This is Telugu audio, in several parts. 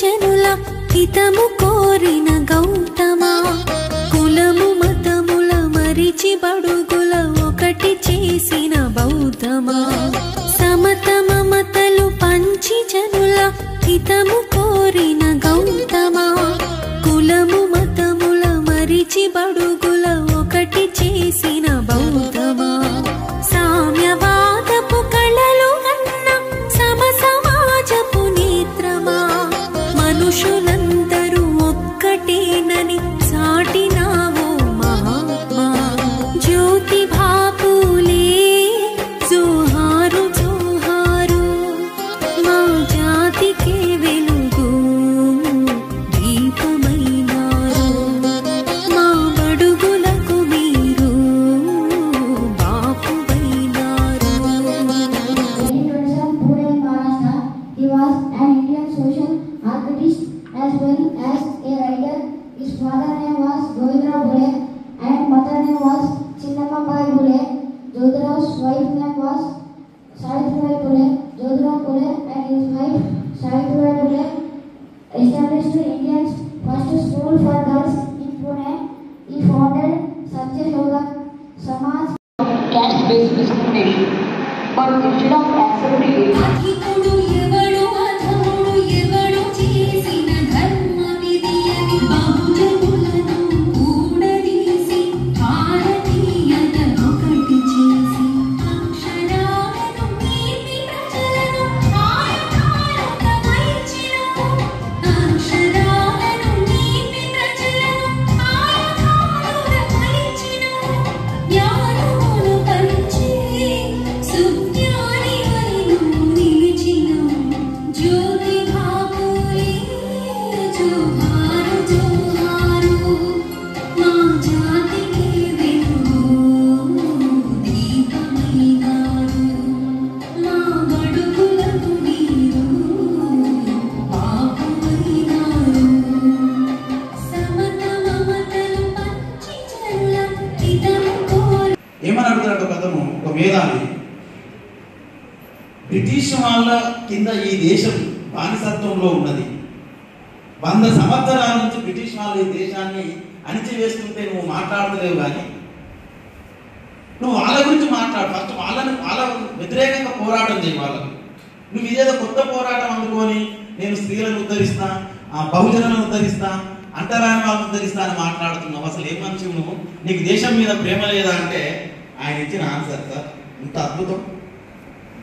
జనుల హితము కోరిన గౌతమా కులము మతముల మరిచి బడుగుల ఒకటి చేసిన బౌద్ధమా సమత మమతలు పంచి జనుల హితము కోరిన గౌతమా కులము మతముల మరిచి బడుగుల ఒకటి చేసిన బౌద్ధమా సామ్యవాదపు కళలు అన్న సమ సమాజపు నేత్రమా మనుషులందరూ ఒక్కటేనని సాటినావో మహాత్మా జ్యోతి బాపులే జోహారు జోహారు మా జాతికే వెలుగు దీపమైనారు మా బడుగులకు మీరు బాపువైనారు. He was an Indian social architect as well as a writer. His father name was Govindra Phule and mother name was Chinnamma Phule. Jyotirau's wife name was Savitribai Phule. Jyotirau Phule and his wife Savitribai Phule established India's first school for girls in Pune. He founded Satya Yoga Samaj caste-based discrimination, but instead of accepting it, అధికుడు ఎవడు అధముడు ఎవడు చేసిన ధర్మ విధియని బహుజనులను కూడదీసి భారతీయత ఒకటి చేసి అక్షరాలను నేర్పి ప్రజలను ఆయకారకమైచినవు అక్షరాలను నేర్పి ప్రజలను ఆయకారకమైచినవు జ్ఞానమును పంచి సుజ్ఞాని అయిను నిలిచినవు జ్యోతి బాపులే జోహారు జోహారు మా జాతికే వెలుగు దీపమైనారు మా బడుగులకు మీరు బాపువైనారు సమత మమతలు పంచి జనుల హితము కోరి ఏమని అడుగుతాడు ఒక అతను ఒక వేదాన్ని బ్రిటిష్ వాళ్ళ కింద ఈ దేశం బానిసత్వంలో ఉన్నది 100 సంవత్సరాల నుంచి బ్రిటిష్ వాళ్ళు ఈ దేశాన్ని అణిచివేస్తుంటే నువ్వు మాట్లాడలేవు కానీ నువ్వు వాళ్ళ గురించి మాట్లాడు ఫస్ట్ వాళ్ళ వ్యతిరేకంగా పోరాటం చేయి వాళ్ళకు నువ్వు ఇదేదో కొత్త పోరాటం అందుకొని నేను స్త్రీలను ఉద్ధరిస్తా బహుజనులను ఉద్ధరిస్తా అంటరాని వాళ్ళని ఉద్ధరిస్తా అని మాట్లాడుతున్నావు అసలు ఏం మనిషి నువ్వు నీకు దేశం మీద ప్రేమ లేదా అంటే ఆయన ఇచ్చిన ఆన్సర్ సార్ ఇంత అద్భుతం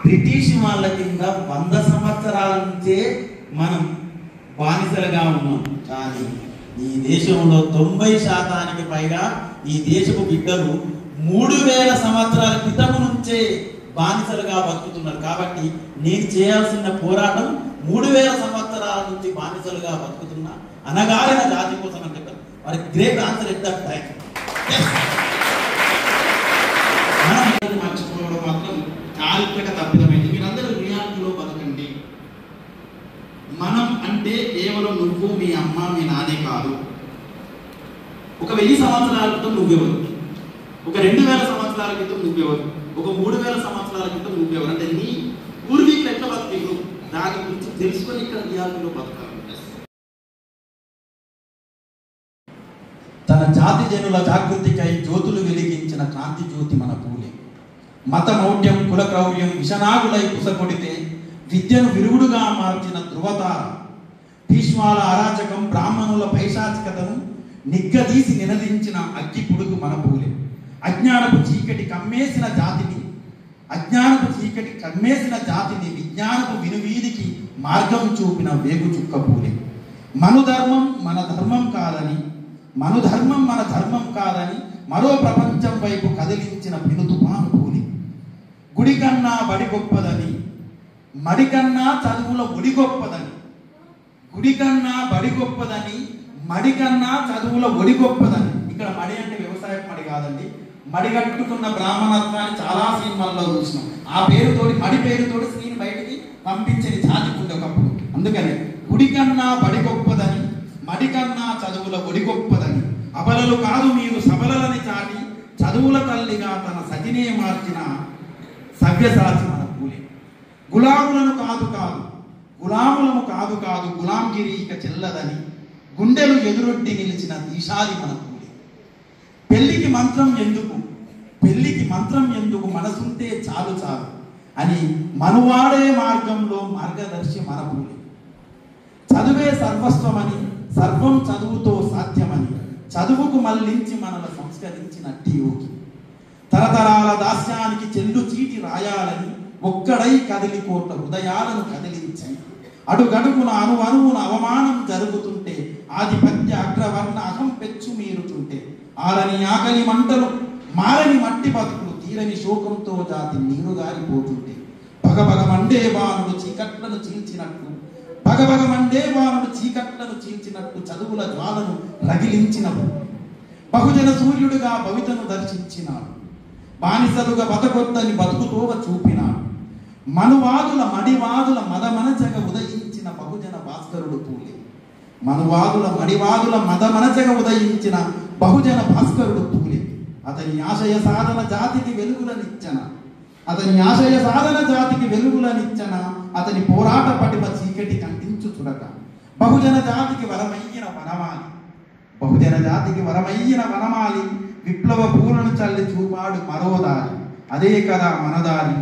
బ్రిటిష్ వాళ్ళ కింద 100 సంవత్సరాల నుంచే మనం బానిసలుగా ఉన్నాం కానీ ఈ దేశంలో 90% పైగా ఈ దేశపు బిడ్డలు 3000 సంవత్సరాల క్రితం నుంచే బానిసలుగా బతుకుతున్నారు కాబట్టి నేను చేయాల్సిన పోరాటం 3000 సంవత్సరాల నుంచి బానిసలుగా బతుకుతున్న అనగారిన జాతి కోసం అని చెప్పారు మరి great answer at that time మనం మర్చిపోవడం మాత్రం చారిత్రక తప్పిదమైంది మీరందరూ రియాలిటీలో బతకండి మనం అంటే కేవలం నువ్వు మీ అమ్మ మీ నానే కాదు ఒక 1000 సంవత్సరాల క్రితం నువ్వెవరు ఒక 2000 సంవత్సరాల క్రితం నువ్వెవరు ఒక 3000 సంవత్సరాల క్రితం నువ్వెవరు అంటే నీ పూర్వీకులు ఎట్లా బతికిరు దాని గురించి తెలుసుకొని ఇక్కడ రియాలిటీలో బతకాలి తన జాతి జనుల జాగృతికై జ్యోతులు వెలిగించిన క్రాంతి జ్యోతి మన పూలే మత మౌఢ్యం కుల క్రౌర్యం విషనాగులై కుసకొడితే విద్యను విరుగుడుగా మార్చిన ధృవతార భీష్మాల అరాచకం బ్రాహ్మణుల పైశాచికతను నిగ్గదీసి నినదించిన అగ్గి పుడుగు మన పూలే అజ్ఞానపు చీకటి కమ్మేసిన జాతిని విజ్ఞానపు వినువీధికి మార్గం చూపిన వేగు చుక్క పూలే మనుధర్మం మన ధర్మం కాదని మరో ప్రపంచం వైపు కదిలించిన పెనుతుపాను పూలి గుడికన్నా బడి గొప్పదని మడికన్నా చదువుల ఒడి గొప్పదని మడికన్నా చదువుల ఒడి గొప్పదని ఇక్కడ మడి అంటే వ్యవసాయ మడి కాదండి మడిగట్టుకున్న బ్రాహ్మణత్వాన్ని చాలా సినిమాల్లో చూసినాం ఆ పేరుతోటి మడి పేరుతోటి స్త్రీని బయటికి పంపించని జాతి ఉంది ఒకప్పుడు అందుకనే గుడికన్నా బడి గొప్పదని మడికన్నా చదువుల ఒడి గొప్పదని అబలలు కాదు మీరు సబలలని చాటి చదువుల తల్లిగా తన సతినే మార్చిన సవ్యసాచి మన పూలే గులాములను గులాములము కాదు కాదు గులాంగిరి ఇక చెల్లదని గుండెలు ఎదురొడ్డి నిలిచిన ఈశాలి మన పూలి. పెళ్లికి మంత్రం ఎందుకు, పెళ్లికి మంత్రం ఎందుకు, మనసుంటే చాలు చాలు అని మనువాడే మార్గంలో మార్గదర్శి మన పూలి. చదువే సర్వస్వమని, సర్వం చదువుతో సాధ్యమని చదువుకు మళ్లించి మనల సంస్కరించినట్టి యోగి. తరతరాల దాస్యానికి చెల్లు చీటి రాయాలని ఒక్కడై కదిలి కోట్ల హృదయాలను కదిలించి అడుగడుగున అణువణువున అవమానం జరుగుతుంటే ఆధిపత్య అగ్రవర్ణ అహం పెచ్చు మీరుతుంటే ఆరని ఆకలి మంటలు మారని మట్టి బతుకులు తీరని శోకంతో జాతి నీరుగారిపోతుంటే భగభగ మండే బాణుడు చీకట్లను చీల్చినట్టు, భగభగ మండే బాణుడు చీకట్లను చీల్చినట్టు చదువుల జ్వాలను రగిలించినప్పుడు బహుజన సూర్యుడుగా భవితను దర్శించినాడు. బానిసలుగా బతకొద్దని బతుకుతోవ చూపినాడు. మనువాదుల మడివాదుల మదమనచగ ఉదయించిన బహుజన భాస్కరుడు పూలే. మనువాదుల మడివాదుల మదమనచగ ఉదయించిన బహుజన భాస్కరుడు పూలే. అతని ఆశయ సాధన జాతికి వెలుగులనిచ్చన, అతని ఆశయ సాధన జాతికి వెలుగులనిచ్చన, అతని పోరాట పటిమ చీకటి కంటించు చురక. బహుజన జాతికి వరమయ్యిన వనమాలి, బహుజన జాతికి వరమయ్యిన వనమాలి విప్లవ పూలను చల్లి చూపాడు మరో దారి. అదే కదా మన దారి,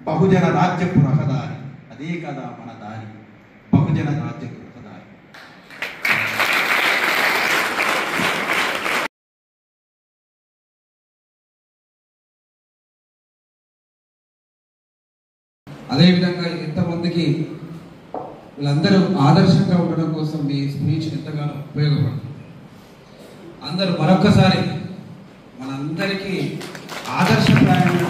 బహుజన రాజ్యపు రహదారి. అదే కదా మన దారి, బహుజన రాజ్యపు రహదారి. అదేవిధంగా ఎంతమందికి వీళ్ళందరూ ఆదర్శంగా ఉండడం కోసం మీ స్పీచ్ ఎంతగానో ఉపయోగపడుతుంది. అందరూ మరొక్కసారి మనందరికీ ఆదర్శప్రాయమైన